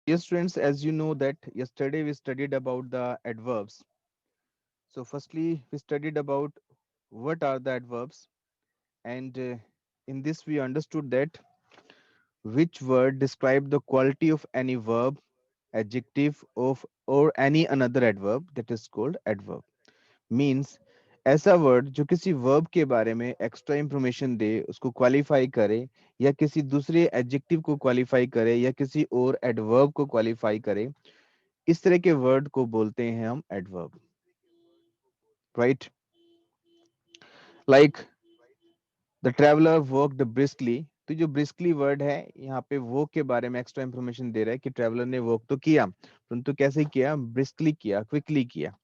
Yes, friends, as you know that yesterday we studied about the adverbs. So firstly, we studied about what are the adverbs, and in this we understood that which word describe the quality of any verb, adjective of or any another adverb, that is called adverb. Means ऐसा word जो किसी verb के बारे में extra information दे, उसको qualify करे, या किसी दूसरे एडजेक्टिव को क्वालिफाई करे, या किसी और एडवर्ब को क्वालिफाई करे, इस तरह के वर्ड को बोलते हैं हम adverb, right? Like the traveller walked briskly. तो जो ब्रिस्कली वर्ड है यहाँ पे वॉक के बारे में एक्स्ट्रा इंफॉर्मेशन दे रहा है कि ट्रेवलर ने वॉक तो किया, परंतु कैसे किया? ब्रिस्कली किया, क्विकली किया।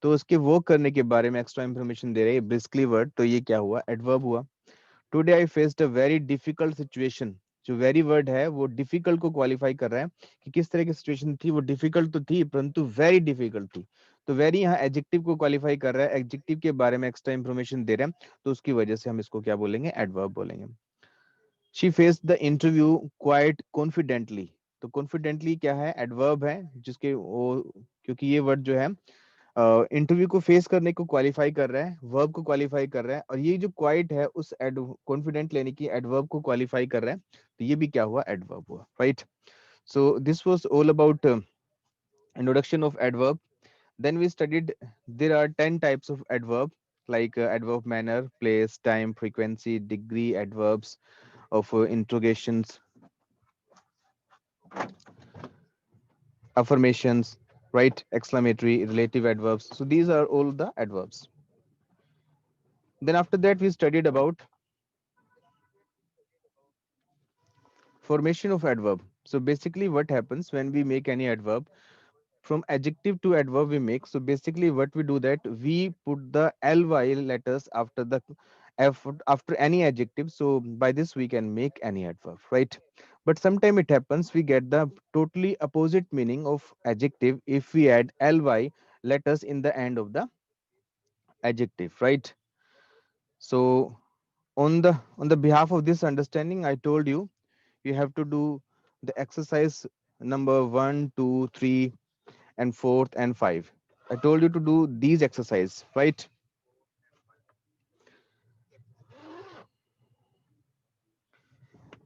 तो उसके वॉक करने के बारे में एक्स्ट्रा इंफॉर्मेशन दे रहे हैं ब्रिस्कली वर्ड, तो ये क्या हुआ? एडवर्ब हुआ। Today I faced a very difficult situation. जो वेरी वर्ड है वो डिफिकल्ट को क्वालिफाई कर रहा है कि किस तरह की सिचुएशन थी। वो डिफिकल्ट तो थी, परंतु वेरी डिफिकल्ट थी। तो वेरी यहाँ एडजेक्टिव को क्वालिफाई कर रहा है, एडजेक्टिव के बारे में एक्स्ट्रा इंफॉर्मेशन दे रहा है, तो उसकी वजह से हम इसको क्या बोलेंगे? एडवर्ब बोलेंगे। She faced the interview quite confidently. तो कॉन्फिडेंटली क्या है? एडवर्ब है, जिसके वो, क्योंकि ये वर्ड जो है इंटरव्यू को फेस करने को क्वालिफाई कर रहा है, वर्ब को क्वालिफाई कर रहा है, और ये जो क्वाइट है उस कॉन्फिडेंट लेने की एडवर्ब को क्वालिफाई कर रहा है, तो ये भी क्या हुआ? एडवर्ब हुआ, right? So this was all about introduction of adverb. Then we studied there are 10 types of adverb, like adverb manner, place, time, frequency, degree, adverbs of interrogations, affirmations, right? Exclamatory, relative adverbs. So these are all the adverbs. Then after that we studied about formation of adverb. So basically what happens when we make any adverb? From adjective to adverb we make. So basically what we do, that we put the ly letters after the after any adjective. So by this we can make any adverb, right? But sometimes it happens we get the totally opposite meaning of adjective if we add ly letters in the end of the adjective, right? So on the behalf of this understanding, I told you you have to do the exercise number 1, 2, 3, and fourth and 5. I told you to do these exercise, right?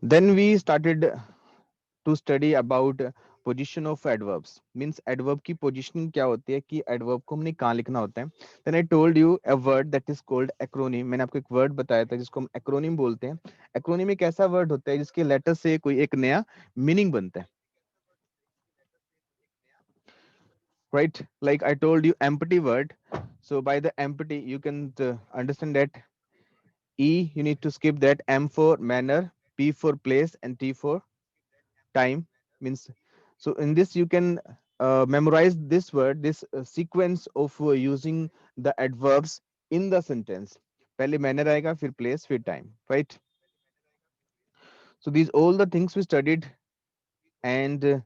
Then we started to study about position of adverbs. Means adverb की positioning क्या होती है, कि adverb को हमने कहाँ लिखना होता है. Then I told you a word that is called acronym. मैंने आपको एक word बताया था जिसको हम acronym बोलते हैं. acronym एक ऐसा word होता है जिसके letter से कोई एक नया meaning बनता है, right? Like I told you empty word. So by the empty you can understand that E, you need to skip that. M for manner, P for place, and T for time. Means, so in this you can memorize this word, this sequence of using the adverbs in the sentence. पहले manner आएगा, फिर place, फिर time, right? So these all the things we studied, and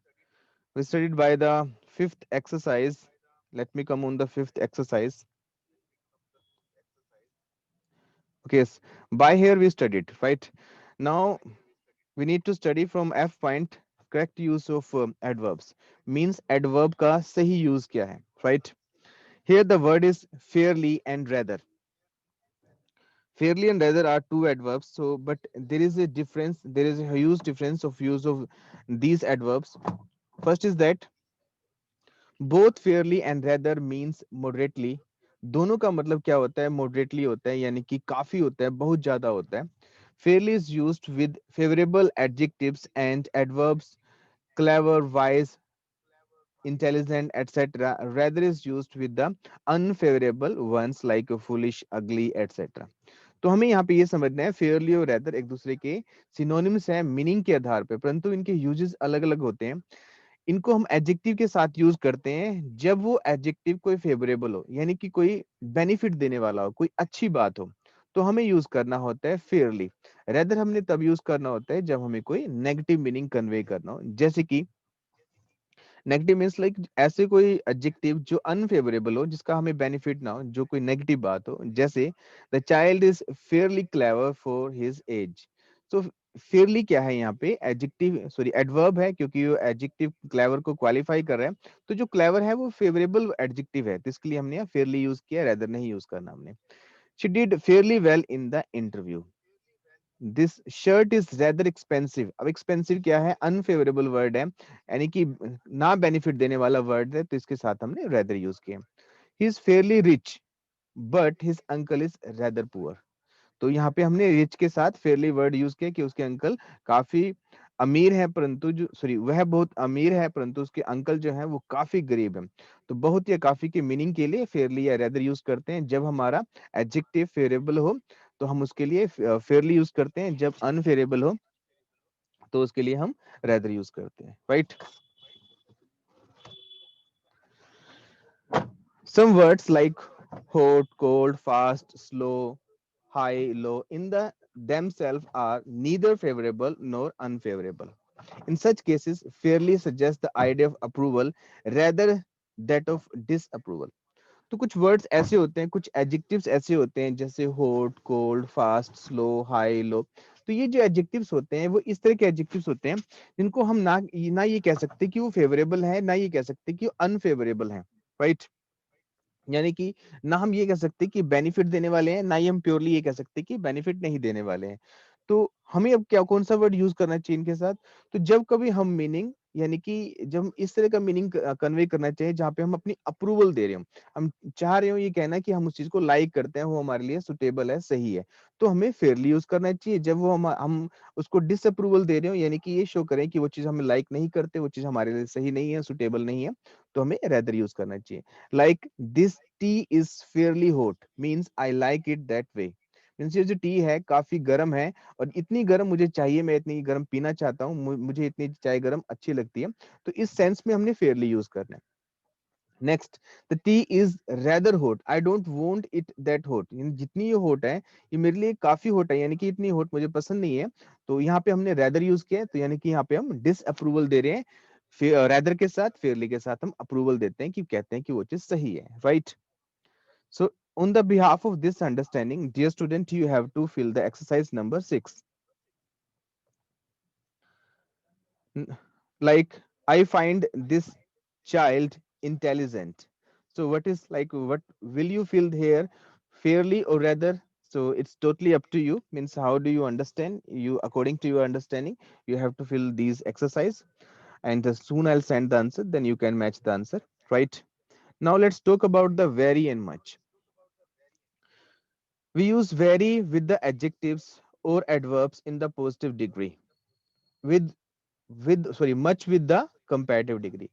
we studied by the fifth exercise. Let me come on the fifth exercise. Okay, yes. By here we studied, right? Now we need to study from F point correct use of adverbs. Means adverb का सही use क्या है, right? Here the word is fairly and rather. Fairly and rather are two adverbs. So but there is a difference, there is a huge difference of use of these adverbs. First is that both fairly and rather means moderately. दोनों का मतलब क्या होता है? moderately होता है, यानी कि काफी होता है, बहुत ज्यादा होता है. Fairly is used with favorable adjectives and adverbs, clever, wise, intelligent, etc. Rather is used with the unfavorable ones like foolish, ugly, etc. तो हमें यहाँ पे ये समझना है फेयरली और रैदर एक दूसरे के सिनोनिम्स हैं मीनिंग के आधार पे, परंतु इनके यूजेस अलग अलग होते हैं. इनको हम एडजेक्टिव के साथ यूज करते हैं जब वो एडजेक्टिव कोई फेवरेबल हो, यानी कि कोई बेनिफिट देने वाला हो, कोई अच्छी बात हो, तो हमें यूज करना होता है फेयरली. रेदर हमने तब यूज करना होता है जब हमें कोई नेगेटिव मीनिंग कन्वे करना हो. जैसे कि नेगेटिव मीन्स लाइक ऐसे कोई एडजेक्टिव जो अनफेवरेबल हो, जिसका हमें बेनिफिट ना हो, जो कोई नेगेटिव बात हो. जैसे the child is fairly clever for his age. So Fairlie क्या है यहाँ पे, एडजेक्टिव सॉरी एडवर्ब है, क्योंकि वो एडजेक्टिव क्लेवर को क्वालिफाई कर रहा है, तो जो क्लेवर है वो फेवरेबल एडजेक्टिव है, तो इसके लिए हमने यहाँ फेयरली यूज किया, रेदर नहीं यूज करना हमने। She did fairly well in the interview. This shirt is rather expensive. अब एक्सपेंसिव क्या है, अनफेवरेबल वर्ड है, यानी कि ना बेनिफिट देने वाला वर्ड है, तो इसके साथ हमने रेदर यूज किया। He is fairly rich but his uncle is rather poor. तो यहाँ पे हमने रिच के साथ फेयरली वर्ड यूज किया कि उसके अंकल काफी अमीर है, परंतु जो सॉरी वह बहुत अमीर है परंतु उसके अंकल जो है वो काफी गरीब है। तो बहुत या काफी के मीनिंग के लिए फेयरली या रेदर यूज करते हैं। जब हमारा एडजेक्टिव फेवरेबल हो तो हम उसके लिए फेयरली यूज करते हैं, जब अनफेवरेबल हो तो उसके लिए हम रेदर यूज करते हैं, right. Some words like hot, cold, fast, slow, high, low in the themselves are neither favorable nor unfavorable. In such cases, fairly suggests the idea of approval rather that of disapproval. तो कुछ words ऐसे होते हैं, कुछ adjectives ऐसे होते हैं, जैसे hot, cold, fast, slow, high, low. तो ये जो एडजेक्टिव्स होते हैं वो इस तरह के एडजेक्टिव्स होते हैं जिनको हम ना ये कह सकते कि वो फेवरेबल है, ना ये कह सकते कि वो अनफेवरेबल है, राइट। यानी कि ना हम ये कह सकते कि बेनिफिट देने वाले हैं, ना ही हम प्योरली ये कह सकते कि बेनिफिट नहीं देने वाले हैं। तो हमें अब क्या कौन सा वर्ड यूज करना चाहिए इनके साथ, तो जब कभी हम मीनिंग यानी कि जब हम इस तरह का मीनिंग कन्वे करना चाहिए जहां पे हम अपनी अप्रूवल दे रहे हो, हम चाह रहे हो ये कहना कि हम उस चीज को लाइक करते हैं, वो हमारे लिए सुटेबल है, सही है, तो हमें फेयरली यूज करना चाहिए। जब वो हम उसको डिसअप्रूवल दे रहे हो, यानी कि ये शो करें कि वो चीज हम लाइक नहीं करते, वो चीज हमारे लिए सही नहीं है, सुटेबल नहीं है, तो हमें रेदर यूज करना चाहिए। Like this T is fairly hot means I like it that way. Means ये जो टी है काफी गर्म है और इतनी गर्म मुझे चाहिए, मैं इतनी गर्म पीना चाहता हूँ, मुझे इतनी चाय गर्म अच्छी लगती है, तो इस सेंस में हमने फेयरली यूज करना है। Next, the T is rather hot, I don't want it that hot. जितनी ये हॉट है ये मेरे लिए काफी हॉट है, यानी कि इतनी हॉट मुझे पसंद नहीं है, तो यहाँ पे हमने रेदर यूज किया है, तो यानी कि यहाँ पे हम डिस अप्रूवल दे रहे हैं, रेदर के साथ फेयरली के साथ हम अप्रूवल देते हैं कि कहते हैं कि वो चीज सही है, right. So, on the behalf of this understanding, dear student, you have to fill the exercise number 6. Like, I find this child intelligent. So, what is like, what will you fill here, fairly or rather? So, it's totally up to you. Means, how do you understand? You, according to your understanding, you have to fill these exercise. And soon I'll send the answer, then you can match the answer, right? Now, let's talk about the very and much. We use very with the adjectives or adverbs in the positive degree, with much with the comparative degree.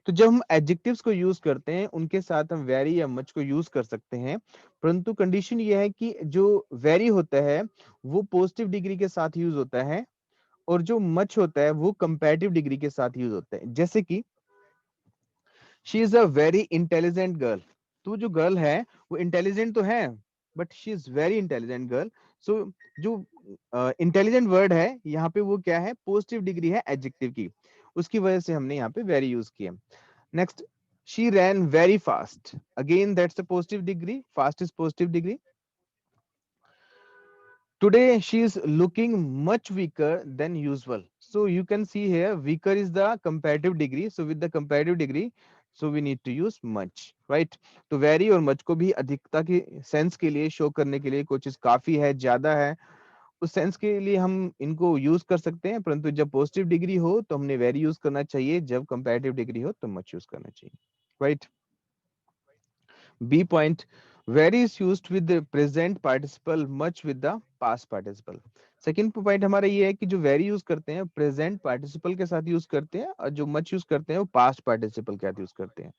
तो जब हम adjectives को use करते हैं उनके साथ हम very या मच को यूज कर सकते हैं, परंतु कंडीशन ये है कि जो वेरी होता है वो पॉजिटिव डिग्री के साथ यूज होता है और जो मच होता है वो कंपैरेटिव डिग्री के साथ यूज होता है। जैसे कि she is a very intelligent girl, तो जो गर्ल है वो इंटेलिजेंट तो है but she is very intelligent girl. So जो इंटेलिजेंट वर्ड है यहाँ पे वो क्या है, पॉजिटिव डिग्री है एडजेक्टिव की, उसकी वजह से हमने यहाँ पे वेरी यूज किया। Next, she rain very fast, again that's a positive degree, fast is positive degree. Today she is looking much weaker than usual. So you can see here weaker is the comparative degree. So with the comparative degree, so we need to use much, right? तो very और much को भी अधिकता की sense के लिए show करने के लिए कोई चीज काफी है, ज्यादा है, उस सेंस के लिए हम इनको यूज कर सकते हैं, परंतु जब पॉजिटिव डिग्री हो तो हमने वेरी यूज करना चाहिए, जब कंपैरेटिव डिग्री हो तो मच यूज करना चाहिए, right. B point, very is used with the present participle, much with the past participle. Second point हमारा ये है कि जो वेरी यूज करते हैं प्रेजेंट पार्टिसिपल के साथ यूज करते हैं और जो मच यूज करते हैं वो पास्ट पार्टिसिपल के साथ यूज करते हैं।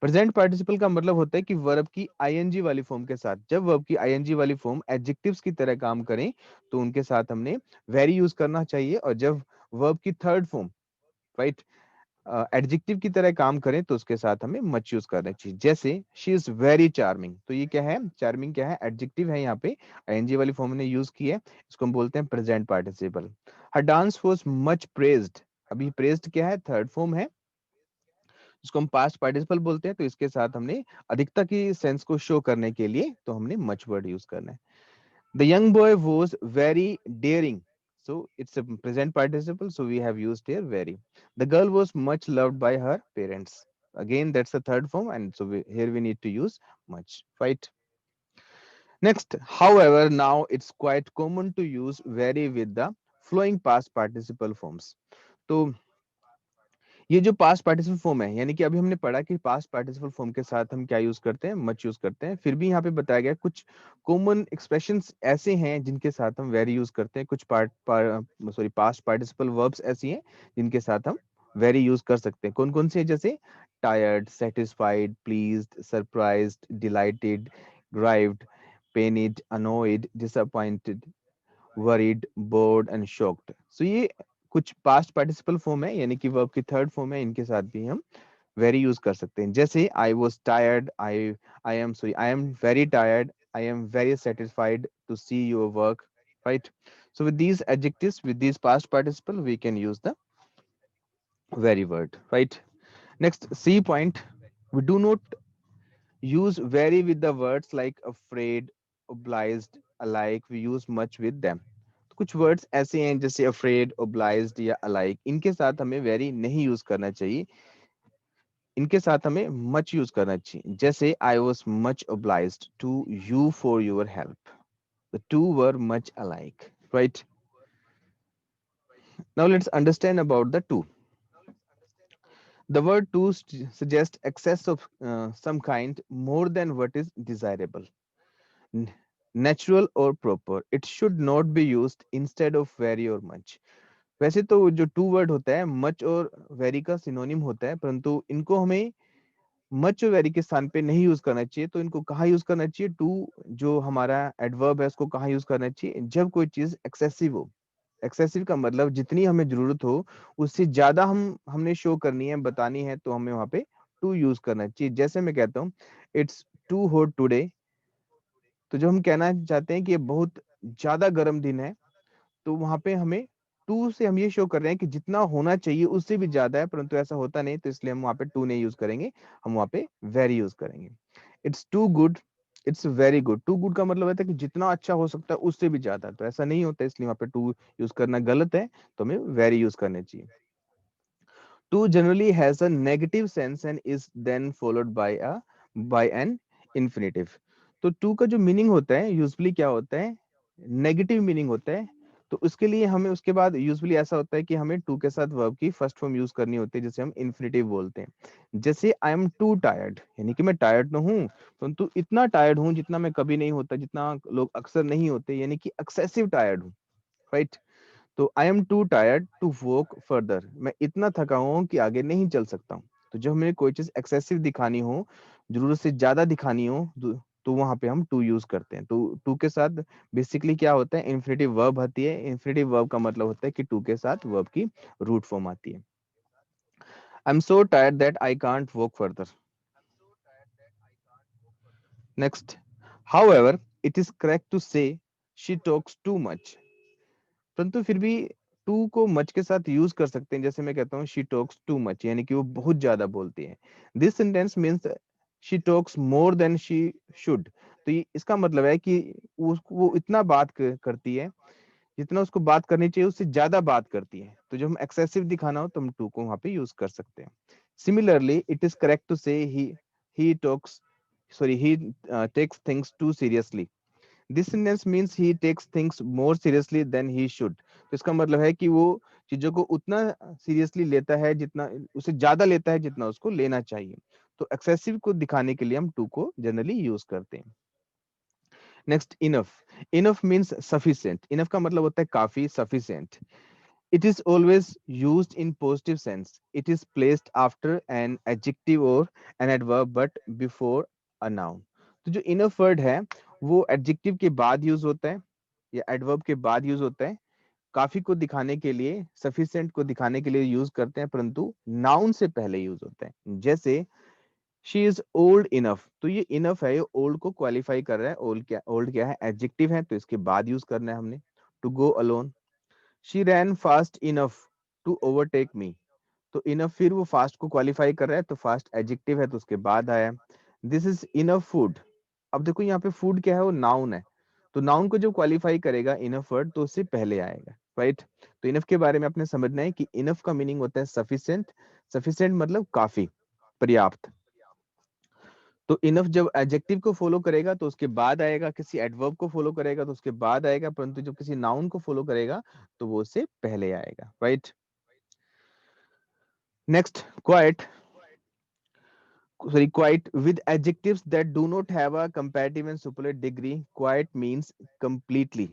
प्रेजेंट पार्टिसिपल का मतलब होता है कि वर्ब की आईएनजी वाली फॉर्म के साथ, जब वर्ब की आईएनजी वाली फॉर्म एडजेक्टिव्स की तरह काम करें तो उनके साथ हमने वेरी यूज करना चाहिए, और जब वर्ब की थर्ड फॉर्म, राइट, एडजेक्टिव की तरह काम करें तो उसके साथ हमें मच यूज करना चाहिए। जैसे शी इज वेरी चार्मिंग, तो ये क्या है, चार्मिंग क्या है, एडजेक्टिव है, यहाँ पे आईएनजी वाली फॉर्म ने यूज की है, इसको हम बोलते हैं present participle. Her dance was much praised, अभी प्रेज्ड क्या है, थर्ड फॉर्म है, जिसको हम पास्ट पार्टिसिपल बोलते हैं, तो इसके साथ हमने अधिकता की सेंस को शो करने के लिए तो हमने मच वर्ड यूज करना है। The young boy was very dairying, So it's a present participle. So we have used here very. The girl was much loved by her parents. Again, that's the third form, and so here we need to use much, right? Next, however, now it's quite common to use very with the flowing past participle forms. तो ये जो past participle form है, यानी कि अभी हमने पढ़ा कि पास्ट पार्टिसिपल फॉर्म के साथ हम क्या यूज करते हैं, मच यूज करते हैं। फिर भी यहाँ पे बताया गया कुछ कॉमन एक्सप्रेशंस ऐसे हैं जिनके साथ हम वेरी यूज करते हैं, कुछ सॉरी पास्ट पार्टिसिपल वर्ब्स ऐसी हैं जिनके साथ हम वेरी यूज कर सकते हैं। कौन कौन से हैं? जैसे tired, satisfied, pleased, surprised, delighted, grieved, pained, annoyed, disappointed, worried, bored and shocked. So ये कुछ पास्ट पार्टिसिपल फॉर्म है, यानी कि वर्ब की थर्ड फॉर्म है, इनके साथ भी हम वेरी यूज कर सकते हैं। जैसे I was tired, I am very tired, I am very satisfied to see your work, right? So with these adjectives, with these past participle, we can use the very word, right? Next, C point, we do not use very with the words like afraid, obliged, alike. We use much with them. तो कुछ words ऐसे हैं जैसे afraid, obliged या alike, इनके साथ हमें very नहीं यूज करना चाहिए, इनके साथ हमें much यूज करना चाहिए। जैसे I was much obliged to you for your help. The two were much alike, right? Now let's understand about the two. The word to suggests excess of some kind more than what is desirable, natural or proper. It should not be used instead of very or much. वैसे तो जो to word होता है much और very का synonym होता है, परंतु इनको हमें मच और वेरी के स्थान पे नहीं यूज करना चाहिए। तो इनको कहाँ यूज करना चाहिए? टू जो हमारा एडवर्ब है उसको कहाँ यूज करना चाहिए? जब कोई चीज एक्सेसिव हो। एक्सेसिव का मतलब जितनी हमें जरूरत हो उससे ज्यादा हमने शो करनी है, बतानी है, तो हमें वहां पे टू यूज करना चाहिए। जैसे मैं कहता हूँ इट्स टू हॉट टुडे, तो जो हम कहना चाहते हैं कि ये बहुत ज्यादा गर्म दिन है, तो वहां पे हमें टू से हम ये शो कर रहे हैं कि जितना होना चाहिए उससे भी ज्यादा है, परंतु ऐसा होता नहीं, तो इसलिए हम वहां पे टू नहीं यूज करेंगे, हम वहां पे वेरी यूज करेंगे। It's too good, it's very good. Too good का मतलब होता है कि जितना अच्छा हो सकता है उससे भी ज्यादा, तो ऐसा नहीं होता, इसलिए वहां पे टू यूज करना गलत है, तो हमें वेरी यूज करने चाहिए। To generally has a negative sense and is then followed by an infinitive. तो to का जो मीनिंग होता है यूजुअली क्या होता है? नेगेटिव मीनिंग होता है। तो उसके लिए हमें उसके बाद यूजुअली ऐसा होता है कि हमें टू के साथ वर्ब की फर्स्ट फॉर्म यूज करनी होती है, जिसे हम इन्फिनेटिव बोलते हैं। जैसे आई एम टू टायर्ड, यानी कि मैं टायर्ड तो हूँ, परंतु इतना टायर्ड हूँ जितना मैं कभी नहीं होता, जितना लोग अक्सर नहीं होते, यानी कि एक्सेसिव टायर्ड हूँ, राइट? तो I am too tired to walk further, मैं इतना थका हुआ हूं कि आगे नहीं चल सकता हूँ। तो जब हमें कोई चीज एक्सेसिव दिखानी हो, जरूरत से ज्यादा दिखानी हो, तो वहां पे हम टू यूज करते हैं। तो टू के साथ बेसिकली क्या होता है? इन्फिनेटिव वर्ब आती है। इन्फिनेटिव वर्ब का मतलब होता है कि टू के साथ वर्ब की रूट फॉर्म आती है। I am so tired that I can't walk further. Next, however it is correct to say she talks too much, परंतु फिर भी टू को मच के साथ यूज कर सकते हैं। जैसे मैं कहता हूँ शी टॉक्स टू मच, यानी कि वो बहुत ज्यादा बोलती है। This sentence means she talks more than she should. तो ये इसका मतलब है कि वो इतना बात करती है जितना उसको बात करनी चाहिए, उससे ज्यादा बात करती है। तो जब हम एक्सेसिव दिखाना हो तो हम टू को वहां पे यूज कर सकते हैं। Similarly it is correct to say he talks sorry he takes things too seriously. This sentence means he takes things more seriously than he should. तो इसका मतलब है कि वो चीजों को उतना सीरियसली लेता है जितना, उसे ज्यादा लेता है जितना उसको लेना चाहिए। तो एक्सेसिव को दिखाने के लिए हम टू को जनरली यूज करते हैं। Next, enough. Enough means sufficient. Enough का मतलब होता है काफी, sufficient. It is always used in positive sense. It is placed after an adjective और an adverb but before a noun. तो जो इनफ वर्ड है वो एडजेक्टिव के बाद यूज होता है या एडवर्ब के बाद यूज होता है। काफी को दिखाने के लिए, सफिशिएंट को दिखाने के लिए यूज करते हैं, परंतु नाउन से पहले यूज होता है। जैसे शी इज ओल्ड इनफ, तो ये इनफ है, ये ओल्ड को क्वालिफाई कर रहा है। ओल्ड क्या है? एडजेक्टिव है, तो इसके बाद यूज करना है हमने। To go alone, she ran fast enough to overtake me. तो इनफ फिर वो फास्ट को क्वालिफाई कर रहा है, तो फास्ट एडजेक्टिव है, तो उसके बाद आया। This is enough food. अब देखो यहाँ पे फूड क्या है? वो नाउन है, तो नाउन को जब क्वालिफाई करेगा इनफ वर्ड तो उससे पहले आएगा। राइट। तो इनफ के बारे में आपने समझना है कि इनफ का मीनिंग होता है सफिशिएंट। सफिशिएंट मतलब काफी, पर्याप्त। तो इनफ जब एडजेक्टिव को फॉलो करेगा तो उसके बाद आएगा, किसी एडवर्ब को फॉलो करेगा तो उसके बाद आएगा, परंतु जब किसी नाउन को फॉलो करेगा तो वो उससे पहले आएगा, right. Next, quite, sorry, quite with adjectives that do not have a comparative and superlative degree. Quite means completely,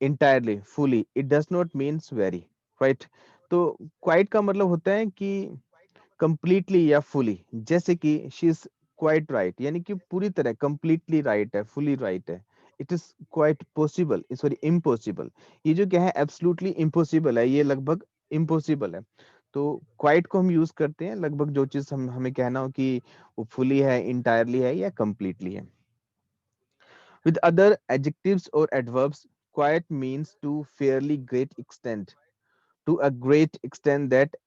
entirely, fully. It does not means very, right? तो quite का मतलब होता है कि completely या fully, जैसे कि she is quite right, यानी कि पूरी तरह completely right है, fully right है। It is quite possible, sorry, impossible। ये जो क्या है, absolutely impossible है, ये लगभग impossible है। तो क्वाइट को हम यूज करते हैं लगभग जो चीज हम हमें कहना हो कि वो फुली है, इंटायरली है या कंप्लीटली है। विद अदर एडजेक्टिव्स और adverbs, quite means to fairly great extent, to a great extent that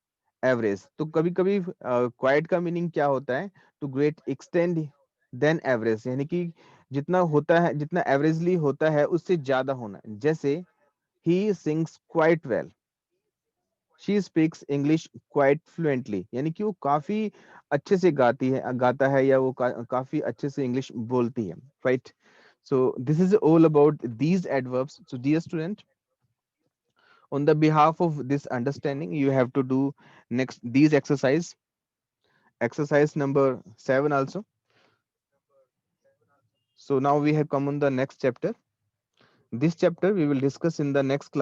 average. तो कभी कभी क्वाइट का मीनिंग क्या होता है, to great extent than average, यानी कि जितना होता है, जितना एवरेजली होता है उससे ज्यादा होना। जैसे he sings quite well, she speaks English quite fluently, यानी कि वो काफी अच्छे से गाता है या वो काफी अच्छे से इंग्लिश बोलती है, right. So this is all about these adverbs. So dear student, on the behalf of this understanding, you have to do next these exercise number 7 also. So now we have come on the next chapter. This chapter we will discuss in the next class.